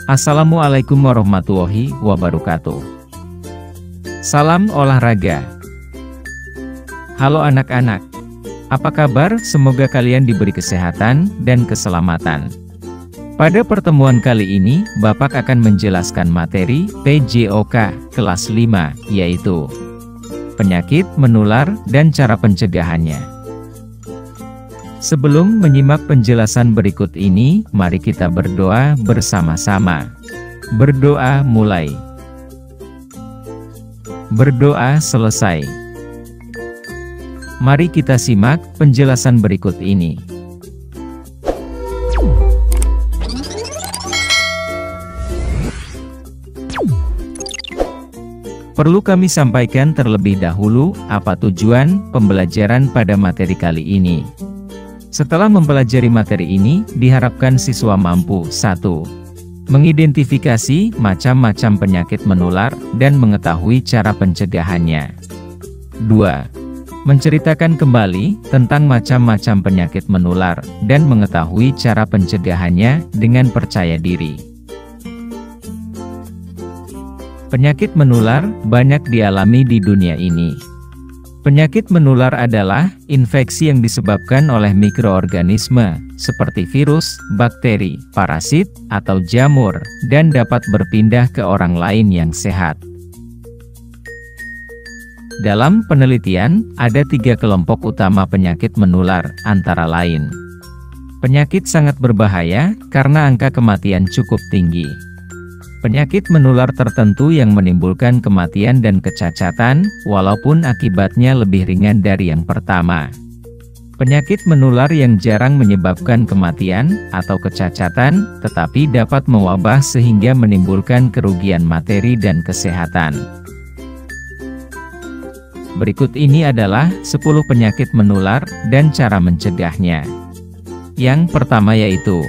Assalamualaikum warahmatullahi wabarakatuh. Salam olahraga. Halo anak-anak, apa kabar? Semoga kalian diberi kesehatan dan keselamatan. Pada pertemuan kali ini, Bapak akan menjelaskan materi PJOK kelas 5, yaitu penyakit menular dan cara pencegahannya. Sebelum menyimak penjelasan berikut ini, mari kita berdoa bersama-sama. Berdoa mulai. Berdoa selesai. Mari kita simak penjelasan berikut ini. Perlu kami sampaikan terlebih dahulu apa tujuan pembelajaran pada materi kali ini. Setelah mempelajari materi ini, diharapkan siswa mampu 1. Mengidentifikasi macam-macam penyakit menular dan mengetahui cara pencegahannya. 2. Menceritakan kembali tentang macam-macam penyakit menular dan mengetahui cara pencegahannya dengan percaya diri. Penyakit menular banyak dialami di dunia ini. Penyakit menular adalah infeksi yang disebabkan oleh mikroorganisme, seperti virus, bakteri, parasit, atau jamur, dan dapat berpindah ke orang lain yang sehat. Dalam penelitian, ada 3 kelompok utama penyakit menular, antara lain. Penyakit sangat berbahaya, karena angka kematian cukup tinggi. Penyakit menular tertentu yang menimbulkan kematian dan kecacatan, walaupun akibatnya lebih ringan dari yang pertama. Penyakit menular yang jarang menyebabkan kematian atau kecacatan, tetapi dapat mewabah sehingga menimbulkan kerugian materi dan kesehatan. Berikut ini adalah 10 penyakit menular dan cara mencegahnya. Yang pertama yaitu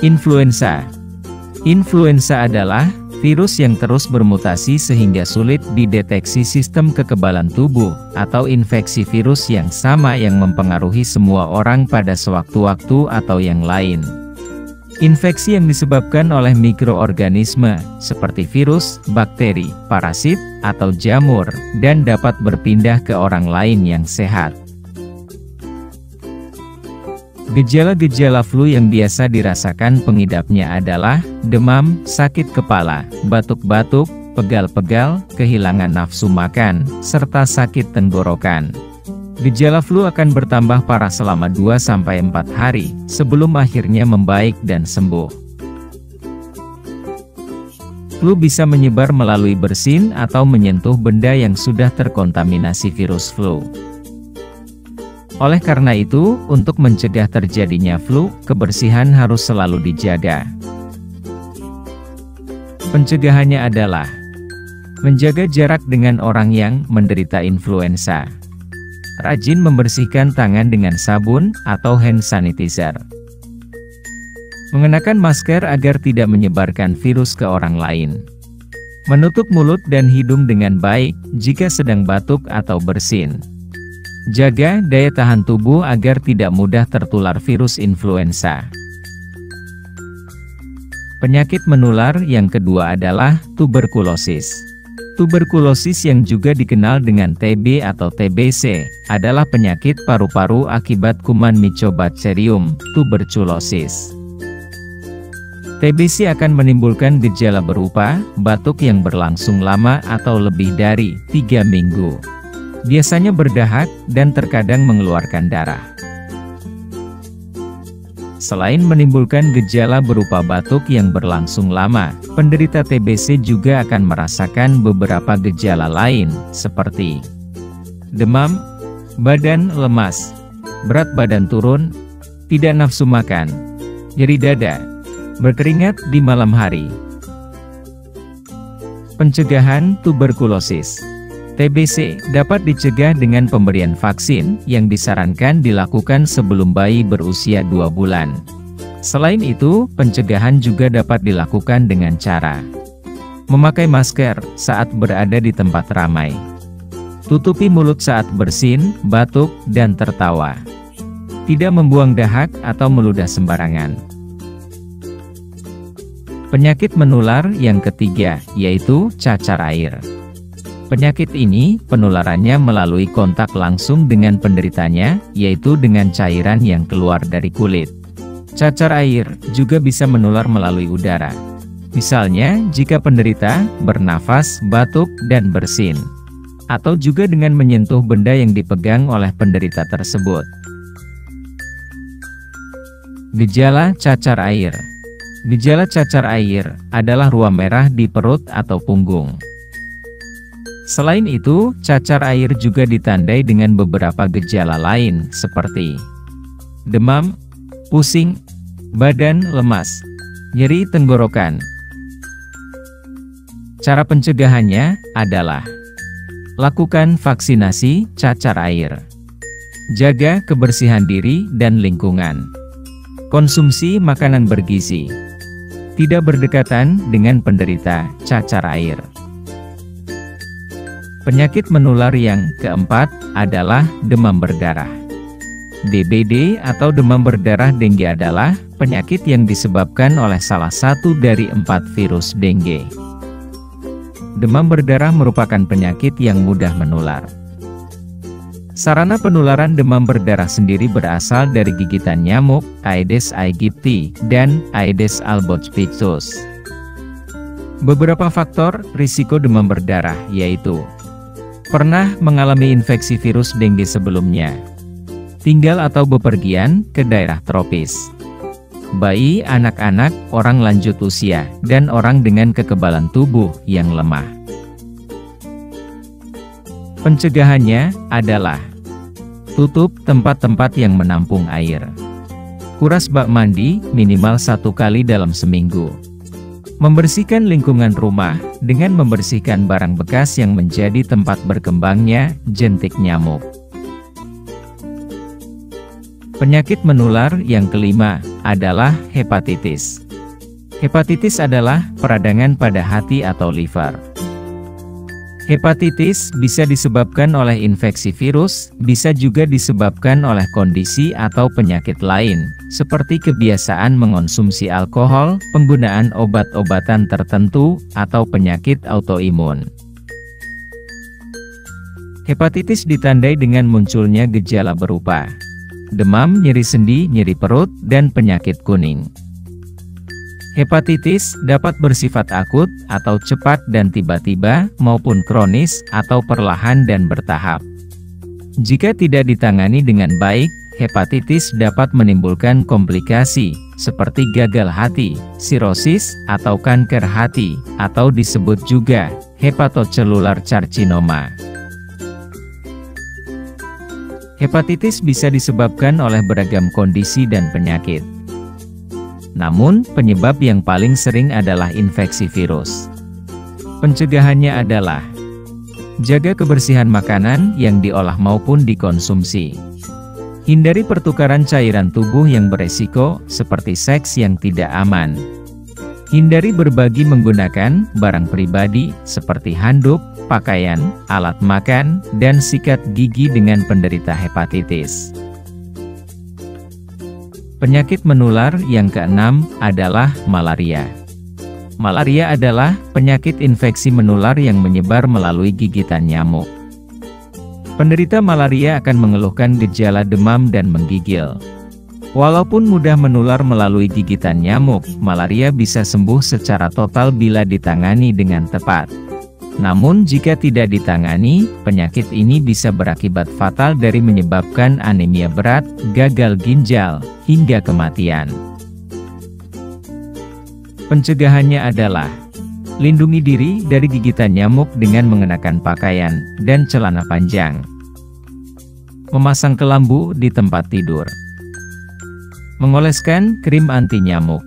influenza. Influenza adalah virus yang terus bermutasi sehingga sulit dideteksi sistem kekebalan tubuh, atau infeksi virus yang sama yang mempengaruhi semua orang pada sewaktu-waktu atau yang lain. Infeksi yang disebabkan oleh mikroorganisme, seperti virus, bakteri, parasit, atau jamur, dan dapat berpindah ke orang lain yang sehat. Gejala-gejala flu yang biasa dirasakan pengidapnya adalah demam, sakit kepala, batuk-batuk, pegal-pegal, kehilangan nafsu makan, serta sakit tenggorokan. Gejala flu akan bertambah parah selama 2-4 hari, sebelum akhirnya membaik dan sembuh. Flu bisa menyebar melalui bersin atau menyentuh benda yang sudah terkontaminasi virus flu. Oleh karena itu, untuk mencegah terjadinya flu, kebersihan harus selalu dijaga. Pencegahannya adalah menjaga jarak dengan orang yang menderita influenza, rajin membersihkan tangan dengan sabun atau hand sanitizer, mengenakan masker agar tidak menyebarkan virus ke orang lain, menutup mulut dan hidung dengan baik jika sedang batuk atau bersin. Jaga daya tahan tubuh agar tidak mudah tertular virus influenza. Penyakit menular yang kedua adalah tuberkulosis. Tuberkulosis yang juga dikenal dengan TB atau TBC, adalah penyakit paru-paru akibat kuman Mycobacterium tuberculosis. TBC akan menimbulkan gejala berupa batuk yang berlangsung lama atau lebih dari 3 minggu. Biasanya berdahak dan terkadang mengeluarkan darah. Selain menimbulkan gejala berupa batuk yang berlangsung lama, penderita TBC juga akan merasakan beberapa gejala lain, seperti demam, badan lemas, berat badan turun, tidak nafsu makan, nyeri dada, berkeringat di malam hari. Pencegahan tuberkulosis. TBC dapat dicegah dengan pemberian vaksin yang disarankan dilakukan sebelum bayi berusia 2 bulan. Selain itu, pencegahan juga dapat dilakukan dengan cara memakai masker saat berada di tempat ramai, tutupi mulut saat bersin, batuk, dan tertawa, tidak membuang dahak atau meludah sembarangan, Penyakit menular yang ketiga, yaitu cacar air. Penyakit ini, penularannya melalui kontak langsung dengan penderitanya, yaitu dengan cairan yang keluar dari kulit. Cacar air juga bisa menular melalui udara. Misalnya, jika penderita bernafas, batuk, dan bersin. Atau juga dengan menyentuh benda yang dipegang oleh penderita tersebut. Gejala cacar air. Gejala cacar air adalah ruam merah di perut atau punggung. Selain itu, cacar air juga ditandai dengan beberapa gejala lain seperti demam, pusing, badan lemas, nyeri tenggorokan. Cara pencegahannya adalah lakukan vaksinasi cacar air, jaga kebersihan diri dan lingkungan, konsumsi makanan bergizi, tidak berdekatan dengan penderita cacar air. Penyakit menular yang keempat adalah demam berdarah. DBD atau demam berdarah dengue adalah penyakit yang disebabkan oleh salah satu dari 4 virus dengue. Demam berdarah merupakan penyakit yang mudah menular. Sarana penularan demam berdarah sendiri berasal dari gigitan nyamuk, Aedes aegypti, dan Aedes albopictus. Beberapa faktor risiko demam berdarah yaitu pernah mengalami infeksi virus dengue sebelumnya, tinggal atau bepergian ke daerah tropis, bayi, anak-anak, orang lanjut usia, dan orang dengan kekebalan tubuh yang lemah. Pencegahannya adalah tutup tempat-tempat yang menampung air. Kuras bak mandi minimal 1 kali dalam seminggu. Membersihkan lingkungan rumah dengan membersihkan barang bekas yang menjadi tempat berkembangnya jentik nyamuk. Penyakit menular yang kelima adalah hepatitis. Hepatitis adalah peradangan pada hati atau liver. Hepatitis bisa disebabkan oleh infeksi virus, bisa juga disebabkan oleh kondisi atau penyakit lain, seperti kebiasaan mengonsumsi alkohol, penggunaan obat-obatan tertentu, atau penyakit autoimun. Hepatitis ditandai dengan munculnya gejala berupa demam, nyeri sendi, nyeri perut, dan penyakit kuning. Hepatitis dapat bersifat akut, atau cepat dan tiba-tiba, maupun kronis, atau perlahan dan bertahap. Jika tidak ditangani dengan baik, hepatitis dapat menimbulkan komplikasi, seperti gagal hati, sirosis, atau kanker hati, atau disebut juga hepatocellular carcinoma. Hepatitis bisa disebabkan oleh beragam kondisi dan penyakit. Namun, penyebab yang paling sering adalah infeksi virus. Pencegahannya adalah jaga kebersihan makanan yang diolah maupun dikonsumsi. Hindari pertukaran cairan tubuh yang beresiko, seperti seks yang tidak aman. Hindari berbagi menggunakan barang pribadi, seperti handuk, pakaian, alat makan, dan sikat gigi dengan penderita hepatitis. Penyakit menular yang keenam adalah malaria. Malaria adalah penyakit infeksi menular yang menyebar melalui gigitan nyamuk. Penderita malaria akan mengeluhkan gejala demam dan menggigil. Walaupun mudah menular melalui gigitan nyamuk, malaria bisa sembuh secara total bila ditangani dengan tepat. Namun jika tidak ditangani, penyakit ini bisa berakibat fatal dari menyebabkan anemia berat, gagal ginjal, hingga kematian. Pencegahannya adalah lindungi diri dari gigitan nyamuk dengan mengenakan pakaian dan celana panjang. Memasang kelambu di tempat tidur. Mengoleskan krim anti nyamuk.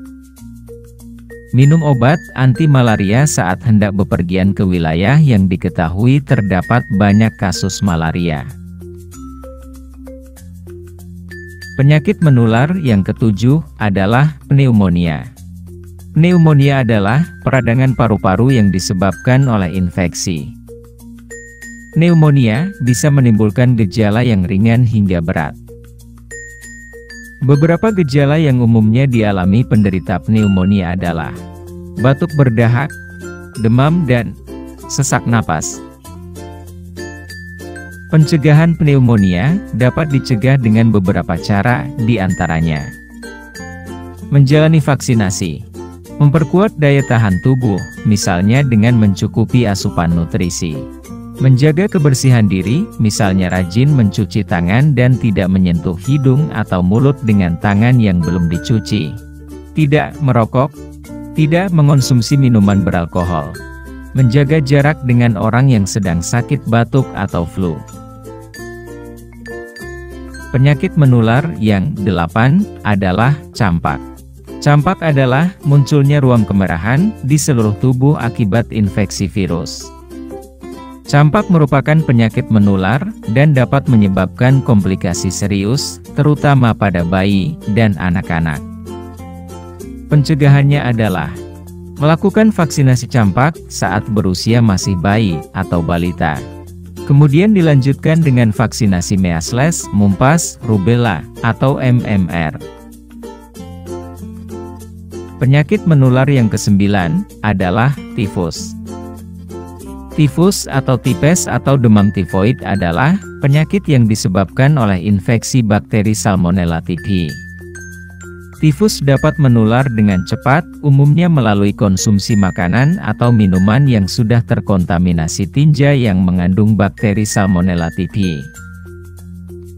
Minum obat anti-malaria saat hendak bepergian ke wilayah yang diketahui terdapat banyak kasus malaria. Penyakit menular yang ketujuh adalah pneumonia. Pneumonia adalah peradangan paru-paru yang disebabkan oleh infeksi. Pneumonia bisa menimbulkan gejala yang ringan hingga berat. Beberapa gejala yang umumnya dialami penderita pneumonia adalah batuk berdahak, demam dan sesak napas. Pencegahan pneumonia dapat dicegah dengan beberapa cara, di antaranya menjalani vaksinasi, memperkuat daya tahan tubuh, misalnya dengan mencukupi asupan nutrisi, menjaga kebersihan diri, misalnya rajin mencuci tangan dan tidak menyentuh hidung atau mulut dengan tangan yang belum dicuci, tidak merokok, tidak mengonsumsi minuman beralkohol, menjaga jarak dengan orang yang sedang sakit batuk atau flu. Penyakit menular yang 8 adalah campak. Campak adalah munculnya ruam kemerahan di seluruh tubuh akibat infeksi virus. Campak merupakan penyakit menular dan dapat menyebabkan komplikasi serius, terutama pada bayi dan anak-anak. Pencegahannya adalah melakukan vaksinasi campak saat berusia masih bayi atau balita. Kemudian dilanjutkan dengan vaksinasi measles, mumps, rubella, atau MMR. Penyakit menular yang ke-9 adalah tifus. Tifus atau tipes atau demam tifoid adalah penyakit yang disebabkan oleh infeksi bakteri Salmonella typhi. Tifus dapat menular dengan cepat, umumnya melalui konsumsi makanan atau minuman yang sudah terkontaminasi tinja yang mengandung bakteri Salmonella typhi.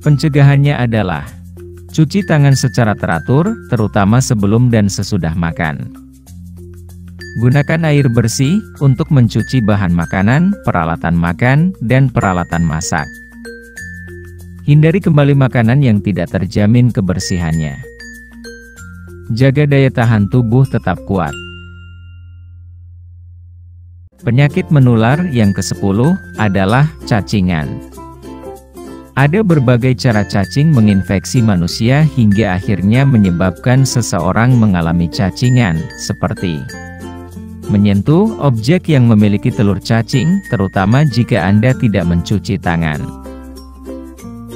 Pencegahannya adalah cuci tangan secara teratur, terutama sebelum dan sesudah makan. Gunakan air bersih untuk mencuci bahan makanan, peralatan makan, dan peralatan masak. Hindari kembali makanan yang tidak terjamin kebersihannya. Jaga daya tahan tubuh tetap kuat. Penyakit menular yang ke-10 adalah cacingan. Ada berbagai cara cacing menginfeksi manusia hingga akhirnya menyebabkan seseorang mengalami cacingan, seperti menyentuh objek yang memiliki telur cacing, terutama jika Anda tidak mencuci tangan.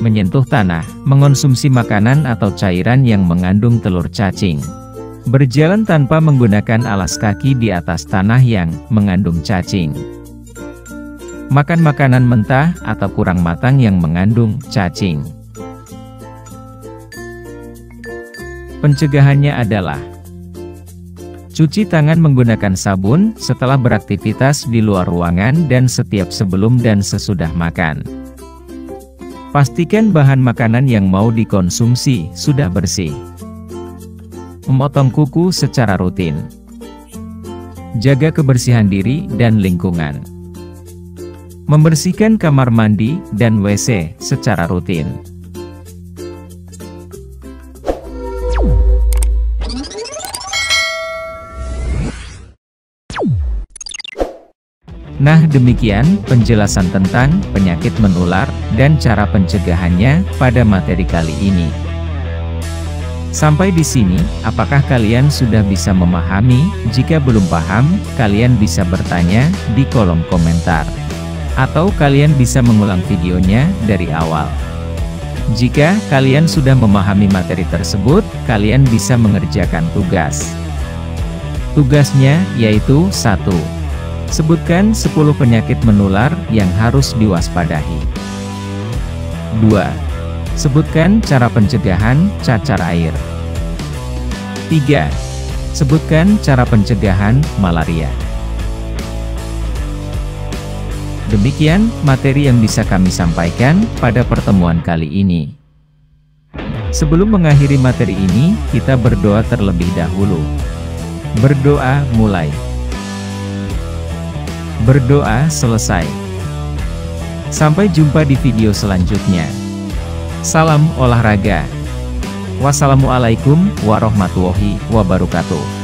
Menyentuh tanah, mengonsumsi makanan atau cairan yang mengandung telur cacing. Berjalan tanpa menggunakan alas kaki di atas tanah yang mengandung cacing. Makan makanan mentah atau kurang matang yang mengandung cacing. Pencegahannya adalah cuci tangan menggunakan sabun setelah beraktivitas di luar ruangan dan setiap sebelum dan sesudah makan. Pastikan bahan makanan yang mau dikonsumsi sudah bersih. Memotong kuku secara rutin. Jaga kebersihan diri dan lingkungan. Membersihkan kamar mandi dan WC secara rutin. Nah, demikian penjelasan tentang penyakit menular dan cara pencegahannya pada materi kali ini. Sampai di sini, apakah kalian sudah bisa memahami? Jika belum paham, kalian bisa bertanya di kolom komentar. Atau kalian bisa mengulang videonya dari awal. Jika kalian sudah memahami materi tersebut, kalian bisa mengerjakan tugas. Tugasnya yaitu 1. Sebutkan 10 penyakit menular yang harus diwaspadai. 2. Sebutkan cara pencegahan cacar air. 3. Sebutkan cara pencegahan malaria. Demikian materi yang bisa kami sampaikan pada pertemuan kali ini. Sebelum mengakhiri materi ini, kita berdoa terlebih dahulu. Berdoa mulai. Berdoa selesai. Sampai jumpa di video selanjutnya. Salam olahraga. Wassalamualaikum warahmatullahi wabarakatuh.